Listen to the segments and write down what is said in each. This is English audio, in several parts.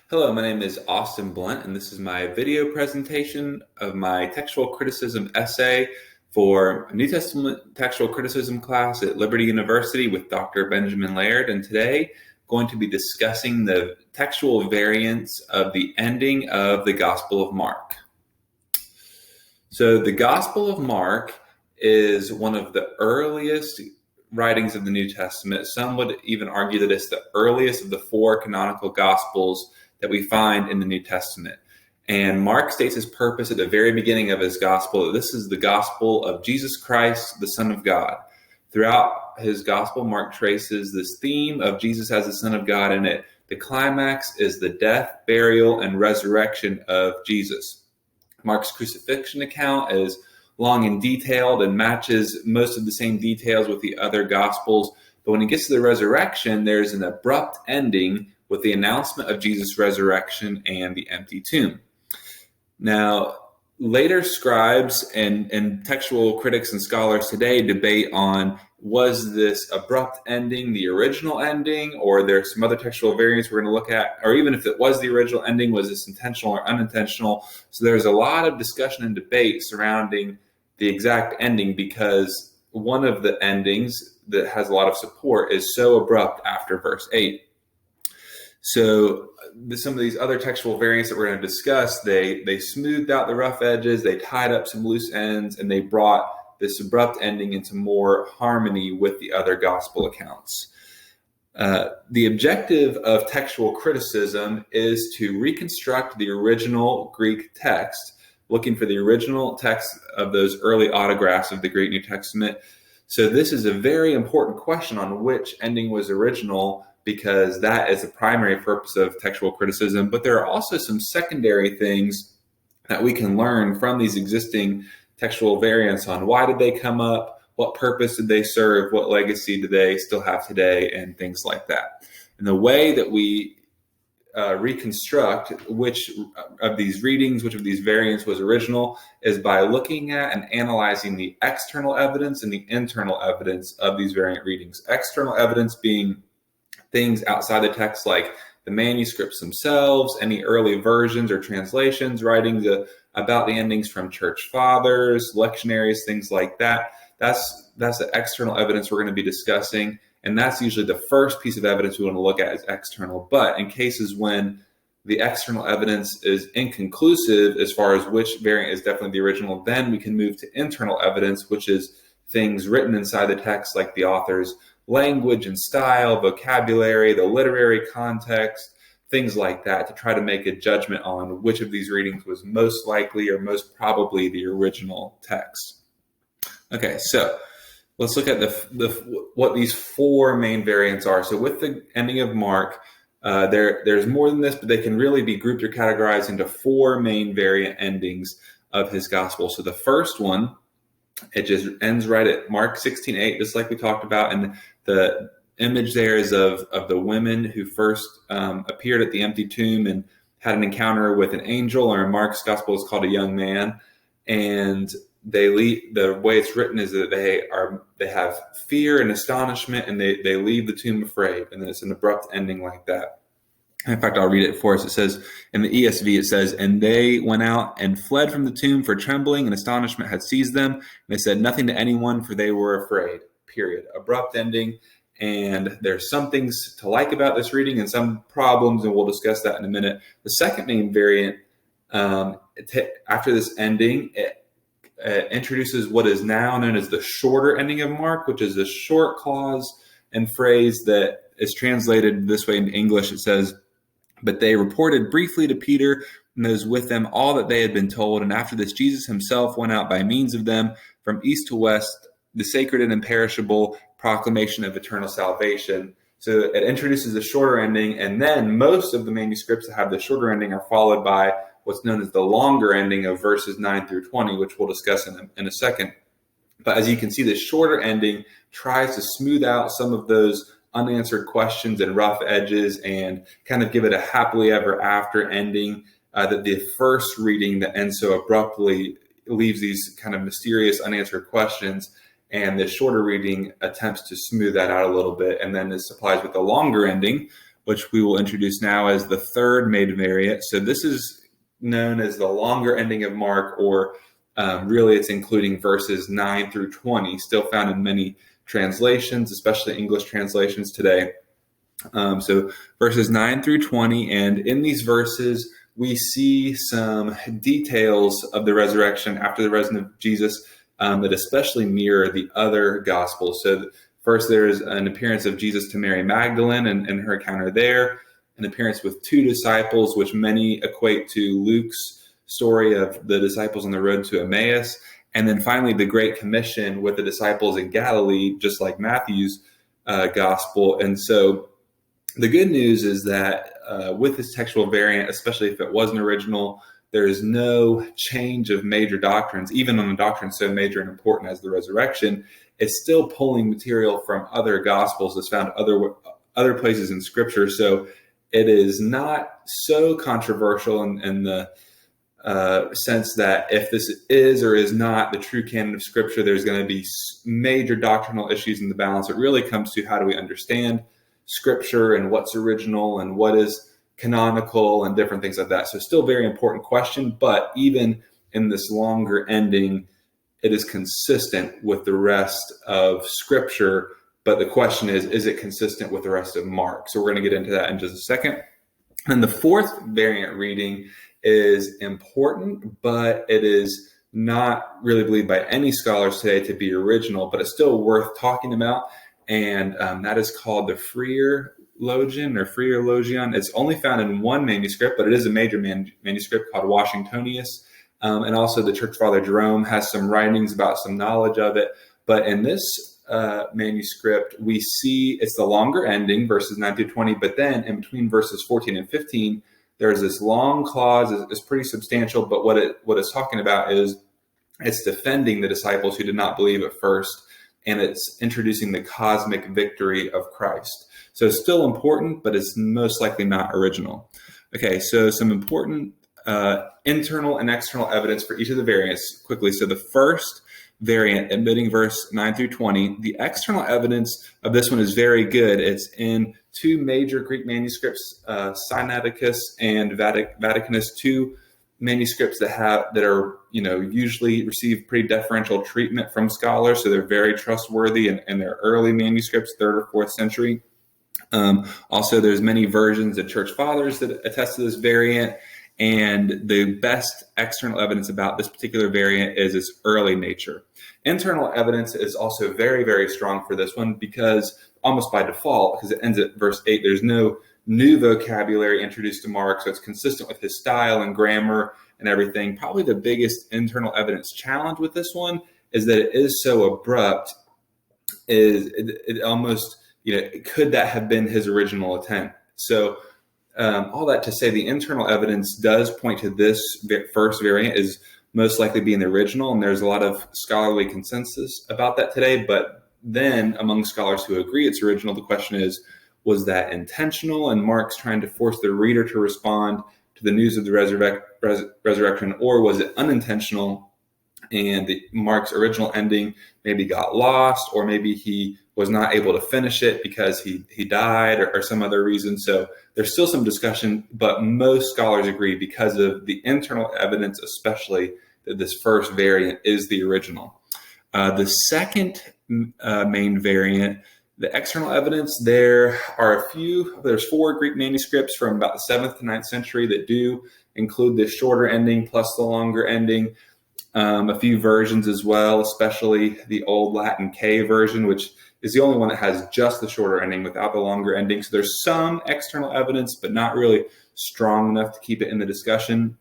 Hello, my name is Austin Blunt, and this is my video presentation of my textual criticism essay for a New Testament textual criticism class at Liberty University with Dr. Benjamin Laird. And today, going to be discussing the textual variants of the ending of the Gospel of Mark. So the Gospel of Mark is one of the earliest writings of the New Testament. Some would even argue that it's the earliest of the four canonical Gospels that we find in the New Testament. And Mark states his purpose at the very beginning of his gospel. This is the gospel of Jesus Christ, the Son of God. Throughout his gospel, Mark traces this theme of Jesus as the Son of God in it. The climax is the death, burial, and resurrection of Jesus. Mark's crucifixion account is long and detailed and matches most of the same details with the other gospels. But when he gets to the resurrection, there's an abrupt ending with the announcement of Jesus' resurrection and the empty tomb. Now, later scribes and textual critics and scholars today debate on, was this abrupt ending the original ending, or there's some other textual variants we're going to look at, or even if it was the original ending, was this intentional or unintentional? So there's a lot of discussion and debate surrounding the exact ending, because one of the endings that has a lot of support is so abrupt after verse 8. So some of these other textual variants that we're going to discuss, they smoothed out the rough edges, they tied up some loose ends, and they brought this abrupt ending into more harmony with the other gospel accounts. The objective of textual criticism is to reconstruct the original Greek text, looking for the original text of those early autographs of the Greek New Testament. So this is a very important question on which ending was original, because that is the primary purpose of textual criticism. But there are also some secondary things that we can learn from these existing textual variants on why did they come up, what purpose did they serve, what legacy do they still have today, and things like that. And the way that we reconstruct which of these readings, which of these variants was original, is by looking at and analyzing the external evidence and the internal evidence of these variant readings. External evidence being things outside the text, like the manuscripts themselves, any early versions or translations, writings about the endings from church fathers, lectionaries, things like that. That's the external evidence we're going to be discussing, and that's usually the first piece of evidence we want to look at is external. But in cases when the external evidence is inconclusive as far as which variant is definitely the original, then we can move to internal evidence, which is things written inside the text, like the author's language and style, vocabulary, the literary context, things like that, to try to make a judgment on which of these readings was most likely or most probably the original text. Okay, so let's look at what these four main variants are. So with the ending of Mark, there's more than this, but they can really be grouped or categorized into four main variant endings of his gospel. So the first one, it just ends right at Mark 16:8, just like we talked about. And the image there is of the women who first appeared at the empty tomb and had an encounter with an angel, or in Mark's gospel is called a young man. And they leave, the way it's written is that they have fear and astonishment, and they leave the tomb afraid. And then it's an abrupt ending like that. In fact, I'll read it for us. It says, in the ESV, it says, "And they went out and fled from the tomb, for trembling and astonishment had seized them. And they said nothing to anyone, for they were afraid." Period. Abrupt ending. And there's some things to like about this reading and some problems, and we'll discuss that in a minute. The second main variant, after this ending, it introduces what is now known as the shorter ending of Mark, which is a short clause and phrase that is translated this way in English. It says, "But they reported briefly to Peter and those with them all that they had been told. And after this, Jesus himself went out by means of them from east to west, the sacred and imperishable proclamation of eternal salvation." So it introduces the shorter ending, and then most of the manuscripts that have the shorter ending are followed by what's known as the longer ending of verses 9 through 20, which we'll discuss in a second. But as you can see, the shorter ending tries to smooth out some of those unanswered questions and rough edges and kind of give it a happily ever after ending, that the first reading that ends so abruptly leaves these kind of mysterious unanswered questions. And the shorter reading attempts to smooth that out a little bit. And then this applies with the longer ending, which we will introduce now as the third main variant. So this is known as the longer ending of Mark, or really it's including verses 9 through 20, still found in many translations, especially English translations today. So verses 9 through 20, and in these verses, we see some details of the resurrection after the resurrection of Jesus that especially mirror the other gospels. So first, there's an appearance of Jesus to Mary Magdalene and her encounter there, an appearance with two disciples, which many equate to Luke's story of the disciples on the road to Emmaus. And then finally, the Great Commission with the disciples in Galilee, just like Matthew's gospel. And so the good news is that with this textual variant, especially if it wasn't original, there is no change of major doctrines, even on a doctrine so major and important as the resurrection. It's still pulling material from other gospels that's found other places in Scripture. So it is not so controversial in the sense that if this is or is not the true canon of Scripture, there's going to be major doctrinal issues in the balance. It really comes to how do we understand Scripture and what's original and what is canonical and different things like that. So still very important question, but even in this longer ending, it is consistent with the rest of Scripture. But the question is it consistent with the rest of Mark? So we're going to get into that in just a second. And the fourth variant reading is important, but it is not really believed by any scholars today to be original, but it's still worth talking about. And that is called the Friarlogion or Friarlogion. It's only found in one manuscript, but it is a major manuscript called Washingtonius. And also the Church Father Jerome has some writings about some knowledge of it. But in this manuscript, we see it's the longer ending, verses 9 through 20, but then in between verses 14 and 15, there's this long clause. It's pretty substantial, but what it's talking about is it's defending the disciples who did not believe at first, and it's introducing the cosmic victory of Christ. So it's still important, but it's most likely not original. Okay, so some important internal and external evidence for each of the variants quickly. So the first variant, admitting verse 9 through 20, the external evidence of this one is very good. It's in two major Greek manuscripts, Sinaiticus and Vaticanus, two manuscripts that are usually receive pretty deferential treatment from scholars, so they're very trustworthy, and they're early manuscripts, 3rd or 4th century. Also, there's many versions of church fathers that attest to this variant, and the best external evidence about this particular variant is its early nature. Internal evidence is also very, very strong for this one because almost by default, because it ends at verse 8, there's no new vocabulary introduced to Mark, so it's consistent with his style and grammar and everything. Probably the biggest internal evidence challenge with this one is that it is so abrupt. It almost, could that have been his original intent? So all that to say, the internal evidence does point to this first variant is most likely being the original, and there's a lot of scholarly consensus about that today. But then among scholars who agree it's original, the question is, was that intentional? And Mark's trying to force the reader to respond to the news of the resurrection, or was it unintentional? And Mark's original ending maybe got lost, or maybe he was not able to finish it because he died or some other reason. So there's still some discussion, but most scholars agree because of the internal evidence, especially, that this first variant is the original. The second main variant, the external evidence, there's 4 Greek manuscripts from about the 7th to 9th century that do include this shorter ending plus the longer ending. A few versions as well, especially the Old Latin K version, which is the only one that has just the shorter ending without the longer ending. So there's some external evidence, but not really strong enough to keep it in the discussion.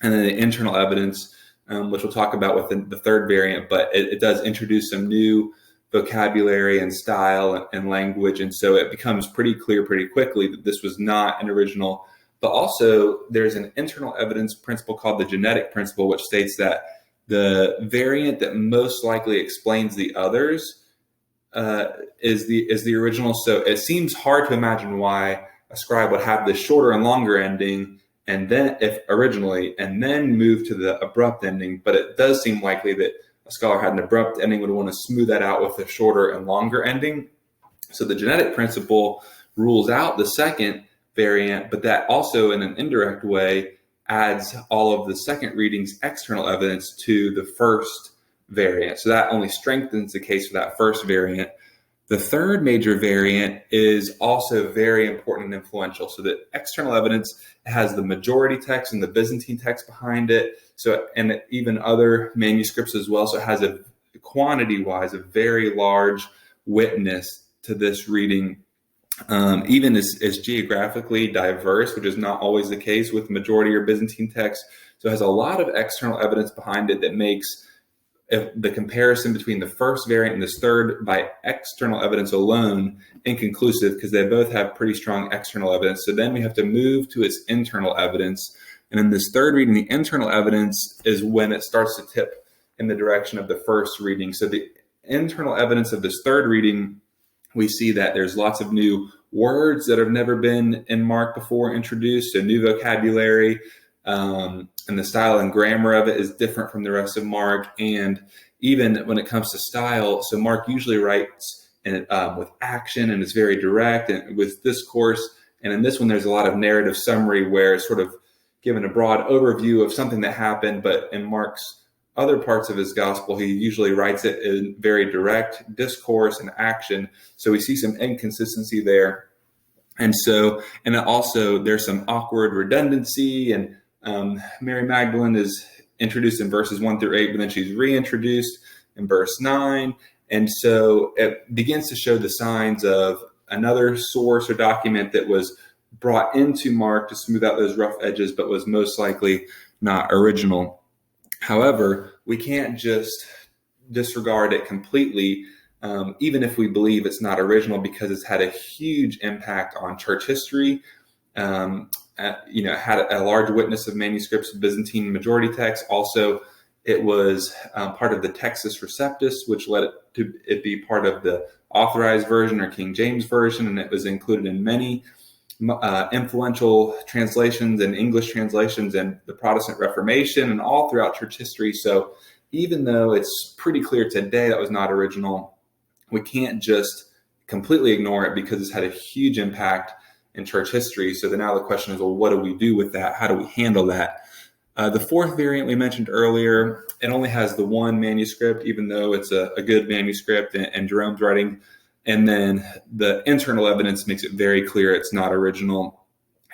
And then the internal evidence, which we'll talk about with the third variant, but it does introduce some new vocabulary and style and language. And so it becomes pretty clear pretty quickly that this was not an original. But also there's an internal evidence principle called the genetic principle, which states that the variant that most likely explains the others is the original. So it seems hard to imagine why a scribe would have the shorter and longer ending and then and then move to the abrupt ending. But it does seem likely that a scholar had an abrupt ending would want to smooth that out with a shorter and longer ending. So the genetic principle rules out the second, variant, but that also in an indirect way adds all of the second reading's external evidence to the first variant. So that only strengthens the case for that first variant. The third major variant is also very important and influential. So the external evidence has the majority text and the Byzantine text behind it. So, and even other manuscripts as well. So it has a quantity-wise a very large witness to this reading. Even is geographically diverse, which is not always the case with majority or Byzantine text. So it has a lot of external evidence behind it that makes the comparison between the first variant and this third by external evidence alone inconclusive, because they both have pretty strong external evidence. So then we have to move to its internal evidence. And in this third reading, the internal evidence is when it starts to tip in the direction of the first reading. So the internal evidence of this third reading, we see that there's lots of new words that have never been in Mark before introduced, so new vocabulary, and the style and grammar of it is different from the rest of Mark. And even when it comes to style, so Mark usually writes with action and is very direct and with discourse. And in this one, there's a lot of narrative summary where it's sort of given a broad overview of something that happened. But in Mark's other parts of his gospel, he usually writes it in very direct discourse and action. So we see some inconsistency there. And also there's some awkward redundancy, and Mary Magdalene is introduced in verses 1 through 8, but then she's reintroduced in verse 9. And so it begins to show the signs of another source or document that was brought into Mark to smooth out those rough edges, but was most likely not original. However, we can't just disregard it completely, even if we believe it's not original, because it's had a huge impact on church history. It had a large witness of manuscripts of Byzantine majority text. Also, it was part of the Textus Receptus, which led it be part of the Authorized Version or King James Version, and it was included in many influential translations and English translations and the Protestant Reformation and all throughout church history. So even though it's pretty clear today that was not original, we can't just completely ignore it because it's had a huge impact in church history. So then now the question is, well, what do we do with that? How do we handle that? The fourth variant we mentioned earlier, it only has the one manuscript, even though it's a good manuscript and Jerome's writing. And then the internal evidence makes it very clear it's not original.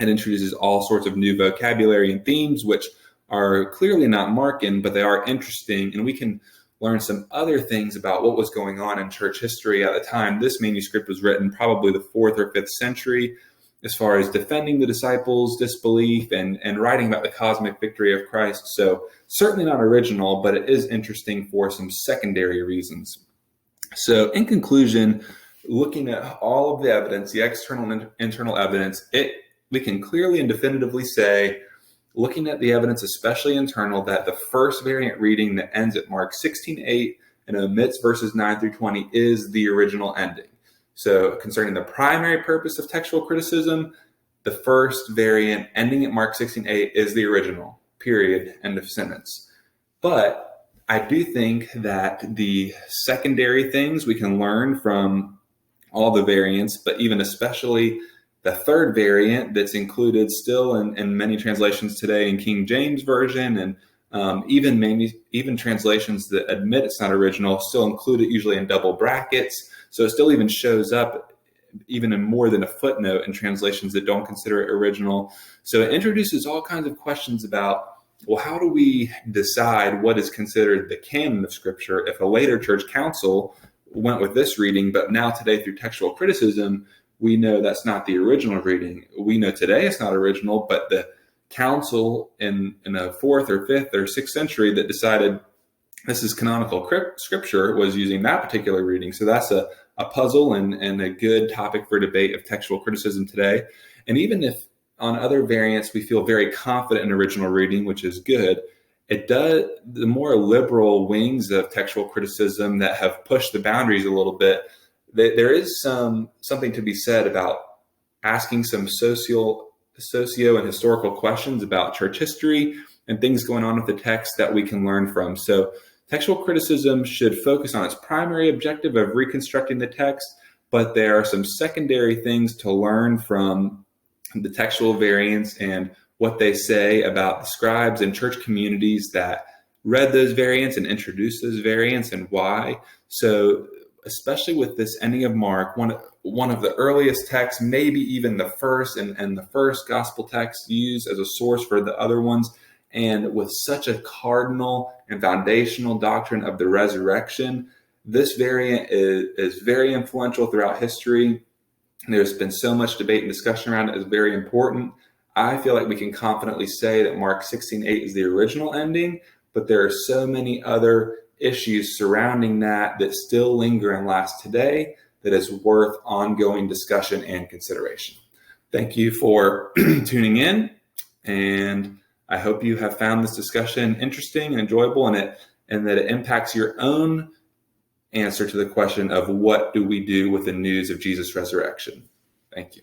It introduces all sorts of new vocabulary and themes, which are clearly not Markan, but they are interesting. And we can learn some other things about what was going on in church history at the time. This manuscript was written probably the 4th or 5th century, as far as defending the disciples' disbelief and writing about the cosmic victory of Christ. So certainly not original, but it is interesting for some secondary reasons. So in conclusion, looking at all of the evidence, the external and internal evidence, we can clearly and definitively say, looking at the evidence, especially internal, that the first variant reading that ends at Mark 16:8 and omits verses 9 through 20 is the original ending. So concerning the primary purpose of textual criticism, the first variant ending at Mark 16:8 is the original, period, end of sentence. But I do think that the secondary things we can learn from all the variants, but even especially the third variant that's included still in many translations today in King James Version, and even translations that admit it's not original still include it usually in double brackets. So it still even shows up even in more than a footnote in translations that don't consider it original. So it introduces all kinds of questions about, well, how do we decide what is considered the canon of Scripture if a later church council went with this reading, but now today through textual criticism, we know that's not the original reading. We know today it's not original, but the council in a 4th or 5th or 6th century that decided this is canonical Scripture was using that particular reading. So that's a puzzle and a good topic for debate of textual criticism today. And even if on other variants we feel very confident in original reading, which is good, the more liberal wings of textual criticism that have pushed the boundaries a little bit, there is something to be said about asking some socio and historical questions about church history and things going on with the text that we can learn from. So textual criticism should focus on its primary objective of reconstructing the text, but there are some secondary things to learn from the textual variants and what they say about the scribes and church communities that read those variants and introduced those variants and why. So especially with this ending of Mark, one of the earliest texts, maybe even the first and the first gospel text used as a source for the other ones, and with such a cardinal and foundational doctrine of the resurrection, this variant is very influential throughout history. There's been so much debate and discussion around it. It's very important. I feel like we can confidently say that Mark 16:8 is the original ending, but there are so many other issues surrounding that still linger and last today that is worth ongoing discussion and consideration. Thank you for tuning in, and I hope you have found this discussion interesting and enjoyable, and that it impacts your own answer to the question of what do we do with the news of Jesus' resurrection. Thank you.